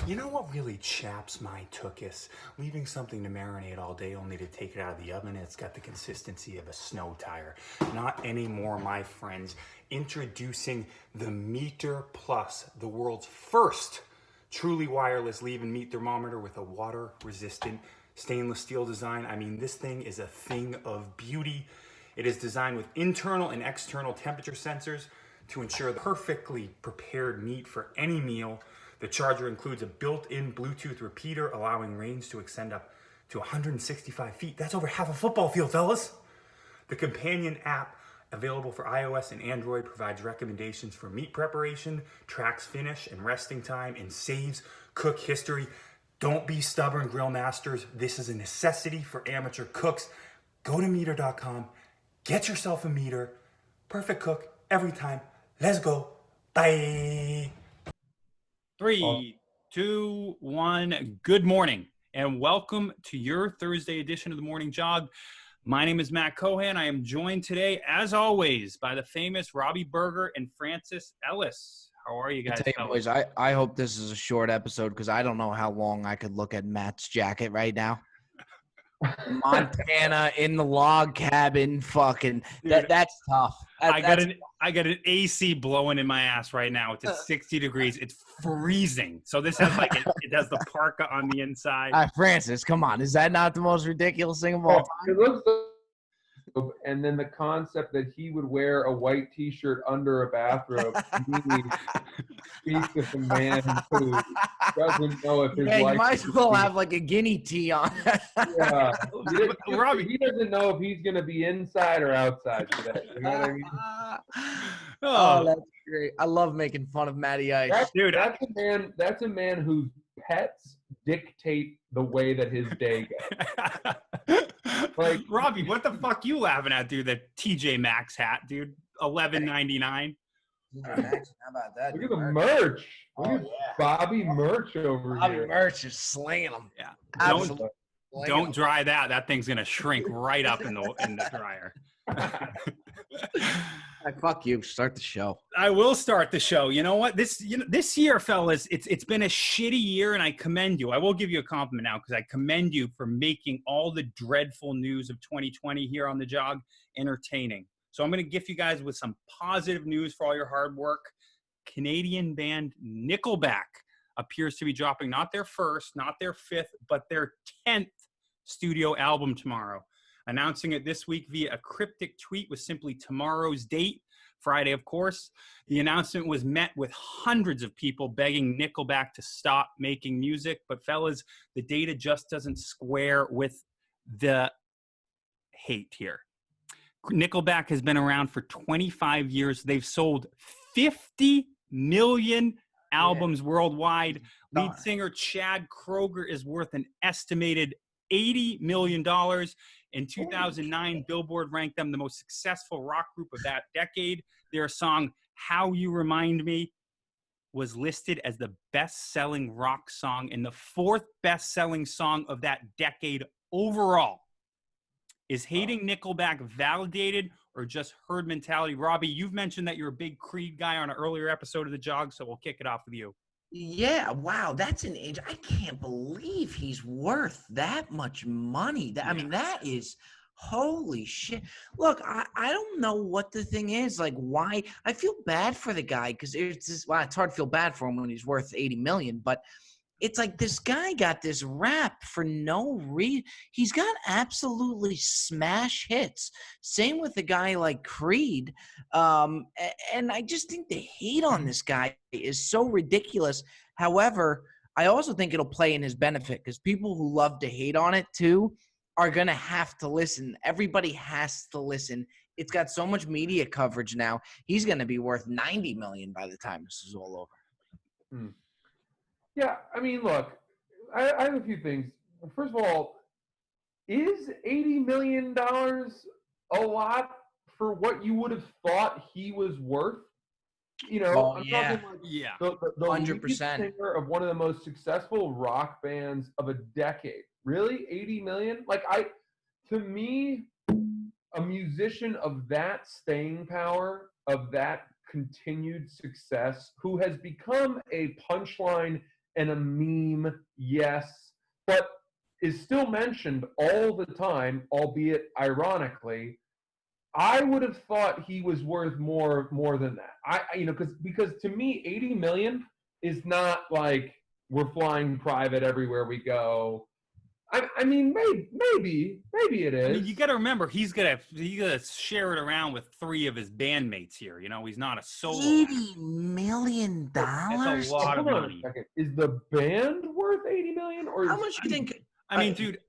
You know what really chaps my tuchus? Leaving something to marinate all day only to take it out of the oven and it's got the consistency of a snow tire. Not anymore, my friends. Introducing the Meter Plus, the world's first truly wireless leave and meat thermometer with a water-resistant stainless steel design. I mean, this thing is a thing of beauty. It is designed with internal and external temperature sensors to ensure the perfectly prepared meat for any meal. The charger includes a built-in Bluetooth repeater, allowing range to extend up to 165 feet. That's over half a football field, fellas. The companion app, available for iOS and Android, provides recommendations for meat preparation, tracks finish and resting time, and saves cook history. Don't be stubborn, grill masters. This is a necessity for amateur cooks. Go to meter.com, get yourself a meter. Perfect cook every time. Let's go. Bye. 3, 2, 1. Good morning and welcome to your Thursday edition of the Morning Jog. My name is Matt Cohan. I am joined today, as always, by the famous Robbie Berger and Francis Ellis. How are you guys? Boys, I hope this is a short episode because I don't know how long I could look at Matt's jacket right now. Montana in the log cabin, fucking that's tough. I got an AC blowing in my ass right now. It's at 60 degrees. It's freezing. So this has it has the parka on the inside. Francis, come on, is that not the most ridiculous thing of all time? It looks and then the concept that he would wear a white T-shirt under a bathrobe speaks of a man who doesn't know if his you life might as well have like a guinea tee on. Yeah. Robbie, he doesn't know if he's going to be inside or outside today. You know what I mean? Oh, that's great. I love making fun of Matty Ice. That's a man whose pets dictate the way that his day goes. Like, Robbie, what the fuck you laughing at, dude? The TJ Maxx hat, dude. $11.99. How about that? Look at the merch. Look at Bobby merch over Bobby here. merch is slinging them. Yeah. Absolutely. Don't dry that. That thing's gonna shrink right up in the dryer. Fuck you. Start the show. I will start the show. You know what? This year, fellas, it's been a shitty year, and I commend you. I will give you a compliment now because I commend you for making all the dreadful news of 2020 here on the Jog entertaining. So I'm going to gift you guys with some positive news for all your hard work. Canadian band Nickelback appears to be dropping not their first, not their fifth, but their 10th studio album tomorrow. Announcing it this week via a cryptic tweet with simply tomorrow's date, Friday, of course. The announcement was met with hundreds of people begging Nickelback to stop making music. But fellas, the data just doesn't square with the hate here. Nickelback has been around for 25 years. They've sold 50 million albums worldwide. Lead singer Chad Kroeger is worth an estimated $80 million. In 2009, Billboard ranked them the most successful rock group of that decade. Their song, How You Remind Me, was listed as the best-selling rock song and the fourth best-selling song of that decade overall. Is hating Nickelback validated or just herd mentality? Robbie, you've mentioned that you're a big Creed guy on an earlier episode of The Jog, so we'll kick it off with you. Yeah, wow, that's an age. I can't believe he's worth that much money. I mean, that is holy shit. Look, I don't know what the thing is. Like, why? I feel bad for the guy because it's hard to feel bad for him when he's worth 80 million, but it's like this guy got this rap for no reason. He's got absolutely smash hits. Same with the guy like Creed. And I just think the hate on this guy is so ridiculous. However, I also think it'll play in his benefit because people who love to hate on it too are going to have to listen. Everybody has to listen. It's got so much media coverage now. He's going to be worth 90 million by the time this is all over. Yeah, I mean, look, I have a few things. First of all, is $80 million a lot for what you would have thought he was worth? You know, I'm talking like the 100%. lead singer of one of the most successful rock bands of a decade. Really? 80 million? To me, a musician of that staying power, of that continued success, who has become a punchline and a meme, yes, but is still mentioned all the time, albeit ironically. I would have thought he was worth more than that. Because to me, 80 million is not like we're flying private everywhere we go. I mean, maybe it is. I mean, you got to remember he's gonna share it around with 3 of his bandmates here. You know, he's not a solo. $80 million. That's a lot of Hold on money. a second. Is the band worth 80 million, or How much do you think? I mean, dude,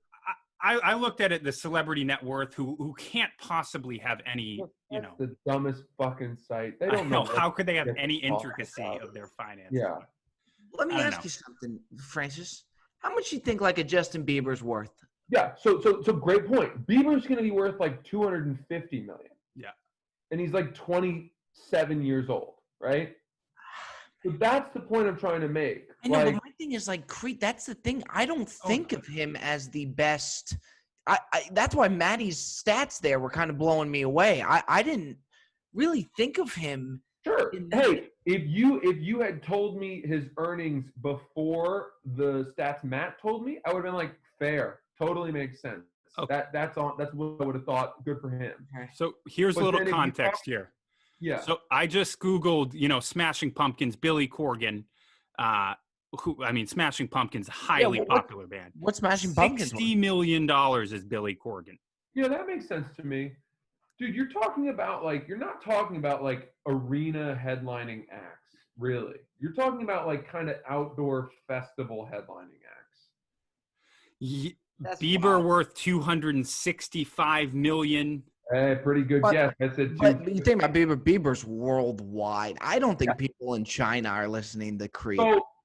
I looked at it, the celebrity net worth, who can't possibly have any, you know. the dumbest fucking site. They I don't know. how could they have what any they're talking intricacy about. of their finances? Yeah. Let me I don't ask know. you something, Francis. How much do you think like a Justin Bieber's worth? Yeah. So great point. Bieber's going to be worth like 250 million. Yeah. And he's like 27 years old, right? So that's the point I'm trying to make. I know, Like, but my thing is like Creed. That's the thing. I don't think of him as the best. That's why Maddie's stats there were kind of blowing me away. I didn't really think of him. sure. in- Hey, if you had told me his earnings before the stats Matt told me, I would have been like, fair, totally makes sense. Okay. That's what I would have thought. Good for him. So here's But a little then if you context talk- here. Yeah. So I just Googled, you know, Smashing Pumpkins, Billy Corgan. Smashing Pumpkins, a highly popular band. What's Smashing Pumpkins? $60 million is Billy Corgan. Yeah, that makes sense to me. Dude, you're not talking about like arena headlining acts, really. You're talking about like kind of outdoor festival headlining acts. That's Bieber wild. worth $265 million. Hey, pretty good But- guess. That's it. But you think about Bieber? Bieber's worldwide. I don't think people in China are listening to Creed.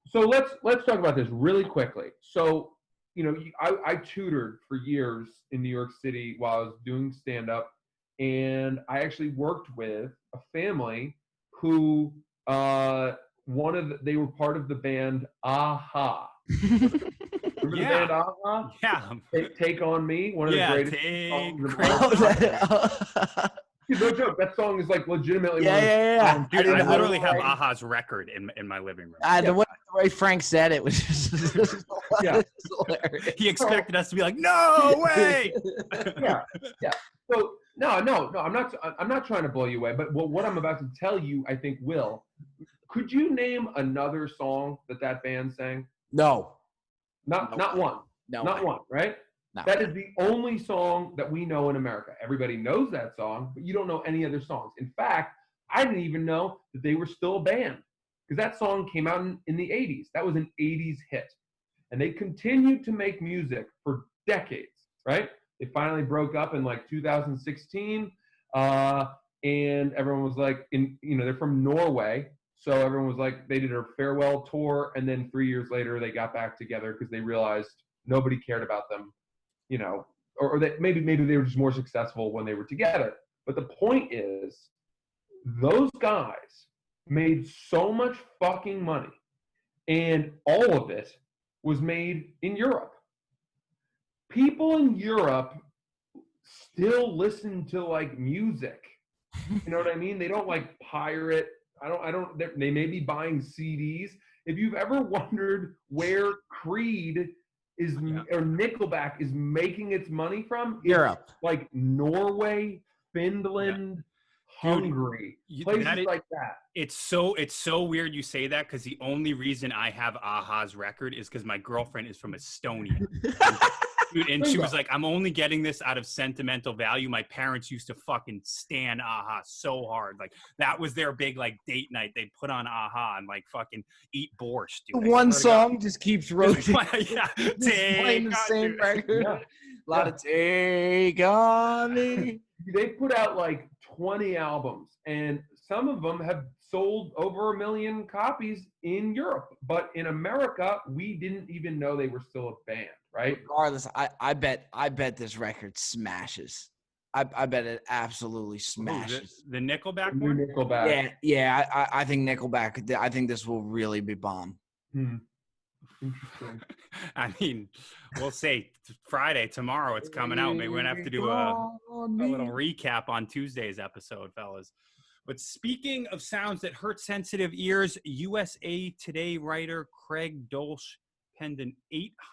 So let's talk about this really quickly. So, you know, I tutored for years in New York City while I was doing stand up, and I actually worked with a family who they were part of the band Aha. Remember Yeah. the band Aha? Yeah. Take on Me, one of the greatest songs of great. all time. Yeah. Dude, no joke. That song is like legitimately one of the Yeah. Dude, I didn't- literally have I- Aha's record in my living room. The way Frank said it was just Yeah. hilarious. He expected us to be like, no way. yeah. So no, I'm not trying to blow you away, but what I'm about to tell you, I think will. Could you name another song that band sang? No. Not one. No. Not way. one, right? No. That is the only song that we know in America. Everybody knows that song, but you don't know any other songs. In fact, I didn't even know that they were still a band because that song came out in the 80s. That was an 80s hit. And they continued to make music for decades, right? They finally broke up in like 2016. And everyone was like, they're from Norway. So everyone was like, they did a farewell tour. And then 3 years later, they got back together because they realized nobody cared about them, you know, or that maybe they were just more successful when they were together. But the point is, those guys made so much fucking money, and all of it was made in Europe. People in Europe still listen to like music. You know what I mean? They don't like pirate. They may be buying CDs. If you've ever wondered where Creed is or Nickelback is making its money from, it's Europe. like Norway, Finland, Hungary, places like that. It's so weird you say that because the only reason I have Aha's record is because my girlfriend is from Estonia. Dude, and she was like, I'm only getting this out of sentimental value. My parents used to fucking stan Aha so hard. Like, that was their big, like, date night. They'd put on Aha and, like, fucking eat borscht. Dude. One song just keeps rotating. Yeah. Just playing the same record. Yeah. A lot of Take On Me. They put out like 20 albums, and some of them have sold over 1 million copies in Europe. But in America, we didn't even know they were still a band, right? Regardless, I bet this record smashes. I bet it absolutely smashes. The Nickelback New one? Nickelback. Yeah. I think Nickelback. I think this will really be bomb. Interesting. I mean, we'll say Friday, tomorrow it's coming out. Maybe we're going to have to do a little recap on Tuesday's episode, fellas. But speaking of sounds that hurt sensitive ears, USA Today writer Craig Dolsch penned an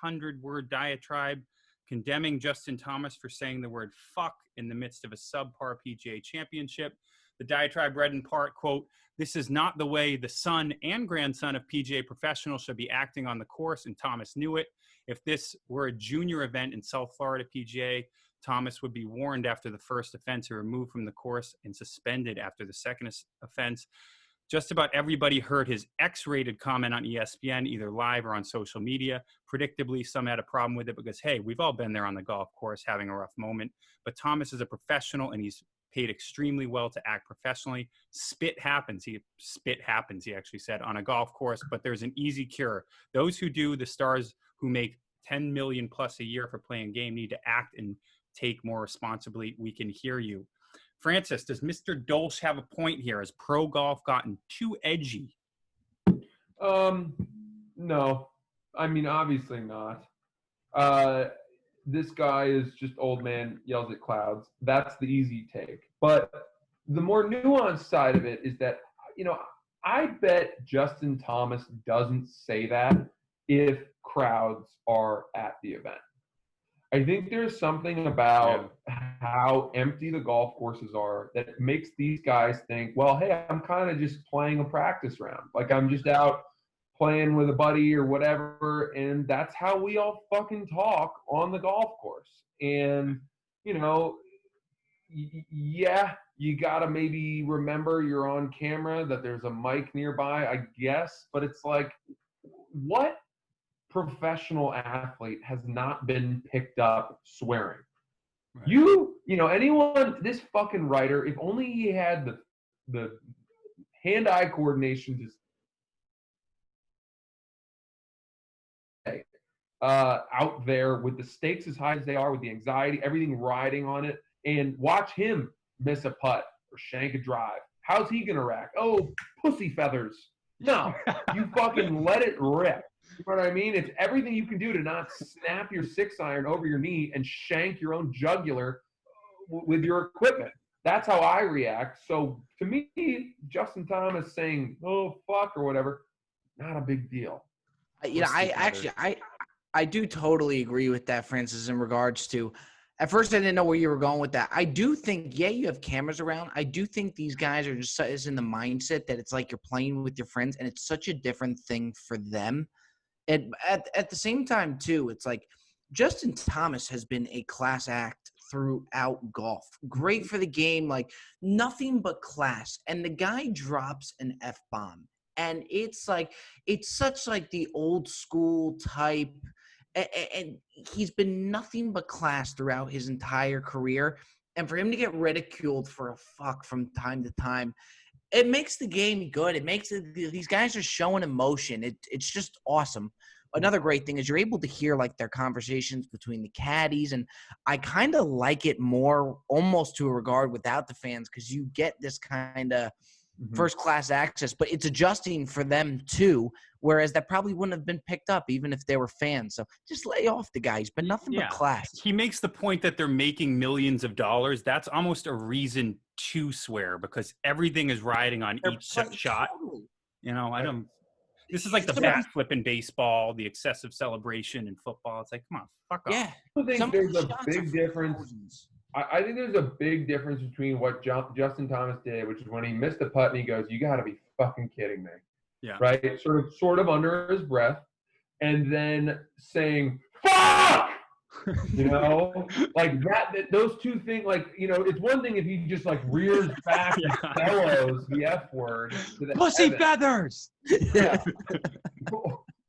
800-word diatribe condemning Justin Thomas for saying the word fuck in the midst of a subpar PGA championship. The diatribe read in part, quote, "This is not the way the son and grandson of PGA professionals should be acting on the course, and Thomas knew it. If this were a junior event in South Florida PGA, Thomas would be warned after the first offense and removed from the course and suspended after the second offense." Just about everybody heard his X-rated comment on ESPN, either live or on social media. Predictably, some had a problem with it because, hey, we've all been there on the golf course having a rough moment. But Thomas is a professional, and he's paid extremely well to act professionally. Spit happens, he actually said, on a golf course, but there's an easy cure. Those who do, the stars who make 10 million plus a year for playing game, need to act and take more responsibly. We can hear you. Francis, does Mr. Dolsch have a point here? Has pro golf gotten too edgy? No. I mean, obviously not. This guy is just old man yells at clouds. That's the easy take. But the more nuanced side of it is that, I bet Justin Thomas doesn't say that if crowds are at the event. I think there's something about how empty the golf courses are that makes these guys think, well, hey, I'm kind of just playing a practice round. Like, I'm just out playing with a buddy or whatever, and that's how we all fucking talk on the golf course. And, yeah, you got to maybe remember you're on camera, that there's a mic nearby, I guess. But it's like, what professional athlete has not been picked up swearing? Right. Anyone, this fucking writer, if only he had the hand-eye coordination to stay out there with the stakes as high as they are, with the anxiety, everything riding on it, and watch him miss a putt or shank a drive. How's he gonna react? Oh, pussy feathers. No, you fucking let it rip. You know what I mean? It's everything you can do to not snap your 6-iron over your knee and shank your own jugular with your equipment. That's how I react. So to me, Justin Thomas saying, oh, fuck, or whatever, not a big deal. I do totally agree with that, Francis, in regards to, at first I didn't know where you were going with that. I do think, you have cameras around. I do think these guys are just is in the mindset that it's like you're playing with your friends, and it's such a different thing for them. And at the same time, too, it's like Justin Thomas has been a class act throughout golf. Great for the game, like nothing but class. And the guy drops an F-bomb. And it's such like the old school type. And he's been nothing but class throughout his entire career. And for him to get ridiculed for a fuck from time to time, it makes the game good. It makes it, these guys are showing emotion. It's just awesome. Another great thing is you're able to hear like their conversations between the caddies, and I kind of like it more almost to a regard without the fans, because you get this kind of first class access, but it's adjusting for them too, whereas that probably wouldn't have been picked up even if they were fans. So just lay off the guys, but nothing but class. He makes the point that they're making millions of dollars. That's almost a reason to swear, because everything is riding on each shot. Totally. I don't. This is like the bat flip in baseball, the excessive celebration in football. It's like, come on, fuck off. Yeah, I think there's a big difference. I think there's a big difference between what Justin Thomas did, which is when he missed a putt and he goes, "You got to be fucking kidding me!" Yeah. Right. Sort of under his breath, and then saying "fuck." Like that. Those two things, like it's one thing if he just like rears back and bellows the F word to the pussy feathers. Yeah.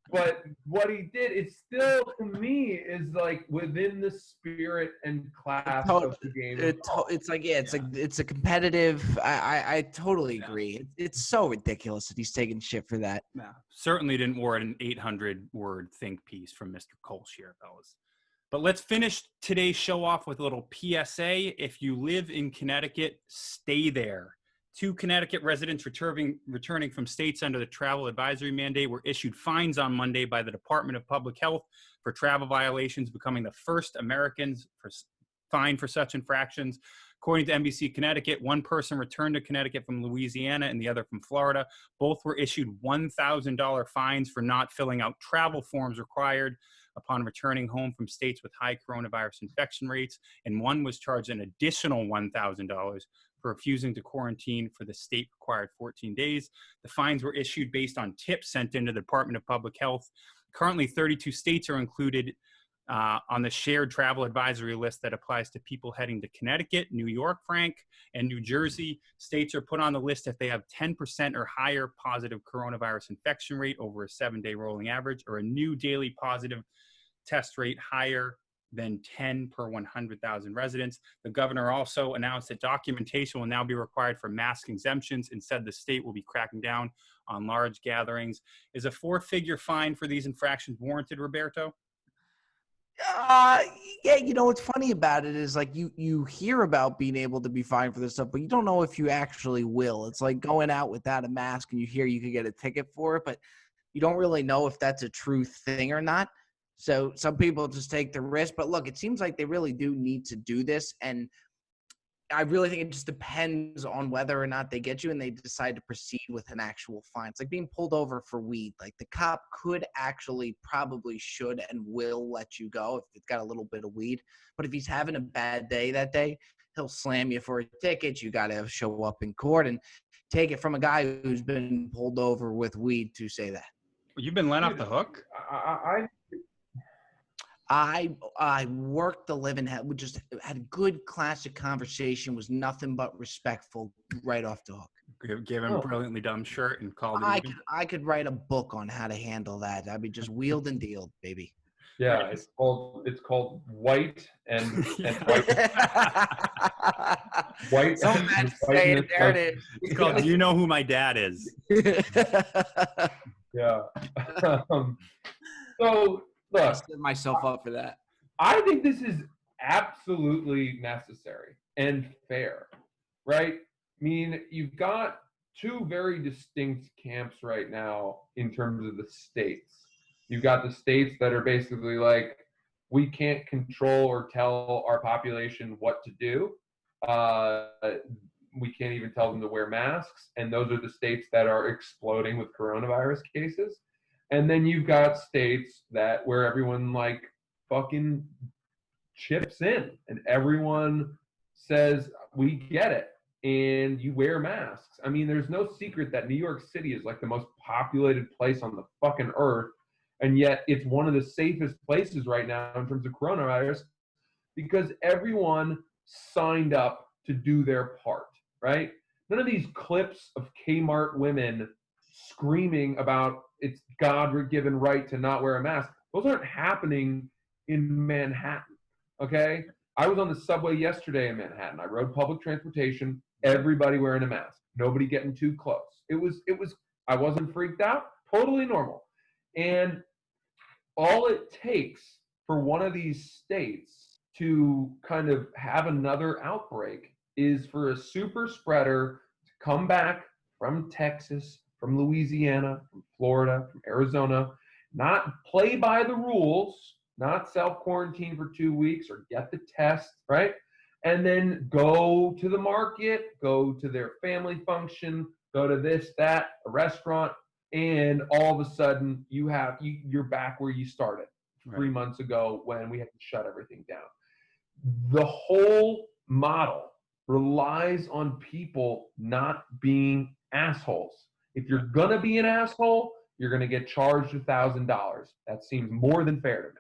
But what he did, it's still, to me, is like within the spirit and class of the game. It's a competitive. I totally agree. It's so ridiculous that he's taking shit for that. No, certainly didn't warrant an 800-word think piece from Mr. Kolsch here, fellas. But let's finish today's show off with a little PSA. If you live in Connecticut, stay there. 2 Connecticut residents returning from states under the travel advisory mandate were issued fines on Monday by the Department of Public Health for travel violations, becoming the first Americans fined for such infractions. According to NBC Connecticut, one person returned to Connecticut from Louisiana and the other from Florida. Both were issued $1,000 fines for not filling out travel forms required upon returning home from states with high coronavirus infection rates, and one was charged an additional $1,000 for refusing to quarantine for the state-required 14 days. The fines were issued based on tips sent into the Department of Public Health. Currently, 32 states are included on the shared travel advisory list that applies to people heading to Connecticut, New York, Frank, and New Jersey. States are put on the list if they have 10% or higher positive coronavirus infection rate over a 7-day rolling average, or a new daily positive test rate higher than 10 per 100,000 residents. The governor also announced that documentation will now be required for mask exemptions and said the state will be cracking down on large gatherings. Is a 4-figure fine for these infractions warranted, Roberto? Yeah, you know what's funny about it is, like, you hear about being able to be fined for this stuff, but you don't know if you actually will. It's like going out without a mask and you hear you could get a ticket for it, but you don't really know if that's a true thing or not. So some people just take the risk. But look, it seems like they really do need to do this, and I really think it just depends on whether or not they get you and they decide to proceed with an actual fine. It's like being pulled over for weed. Like, the cop could actually, probably should and will let you go if it's got a little bit of weed. But if he's having a bad day that day, he'll slam you for a ticket. You got to show up in court, and take it from a guy who's been pulled over with weed to say that. You've been let off the hook? I worked the living hell. We just had a good classic conversation, was nothing but respectful right off the hook. Gave him a brilliantly dumb shirt and called it even. I could write a book on how to handle that. I'd be just wheeled and dealed, baby. Yeah, it's called White and White. White. So mad say it. There it is. It's called Do You Know Who My Dad Is? Yeah. So look, I set myself up for that. I think this is absolutely necessary and fair, right? I mean, you've got two very distinct camps right now in terms of the states. You've got the states that are basically like, we can't control or tell our population what to do. We can't even tell them to wear masks. And those are the states that are exploding with coronavirus cases. And then you've got states where everyone like fucking chips in and everyone says, we get it. And you wear masks. I mean, there's no secret that New York City is like the most populated place on the fucking earth. And yet it's one of the safest places right now in terms of coronavirus because everyone signed up to do their part, right? None of these clips of Kmart women screaming about it's God-given right to not wear a mask. Those aren't happening in Manhattan, okay? I was on the subway yesterday in Manhattan. I rode public transportation, everybody wearing a mask, nobody getting too close. I wasn't freaked out, totally normal. And all it takes for one of these states to kind of have another outbreak is for a super spreader to come back from Texas, from Louisiana, from Florida, from Arizona, not play by the rules, not self-quarantine for 2 weeks or get the test, right? And then go to the market, go to their family function, go to this, that, a restaurant, and all of a sudden you're back where you started 3 months ago when we had to shut everything down. The whole model relies on people not being assholes. If you're gonna be an asshole, you're gonna get charged $1,000. That seems more than fair to me.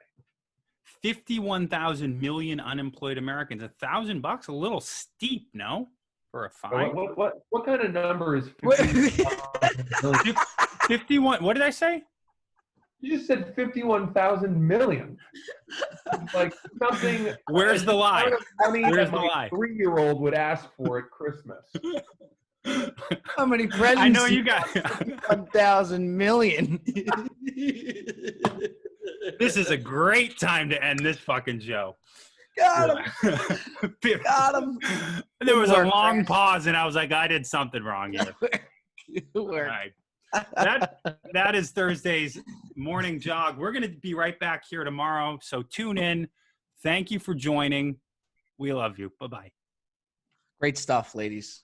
51,000 million unemployed Americans. $1,000, a little steep, no? For a fine. What kind of number is 51? What did I say? You just said 51,000 million. Like something. Where's the lie? Where's the lie? 3-year-old would ask for at Christmas. How many presents? I know you got 1,000 million. This is a great time to end this fucking show. Got him. Got him. There was a long pause, and I was like, I did something wrong here. All right. That is Thursday's morning jog. We're going to be right back here tomorrow, so tune in. Thank you for joining. We love you. Bye-bye. Great stuff, ladies.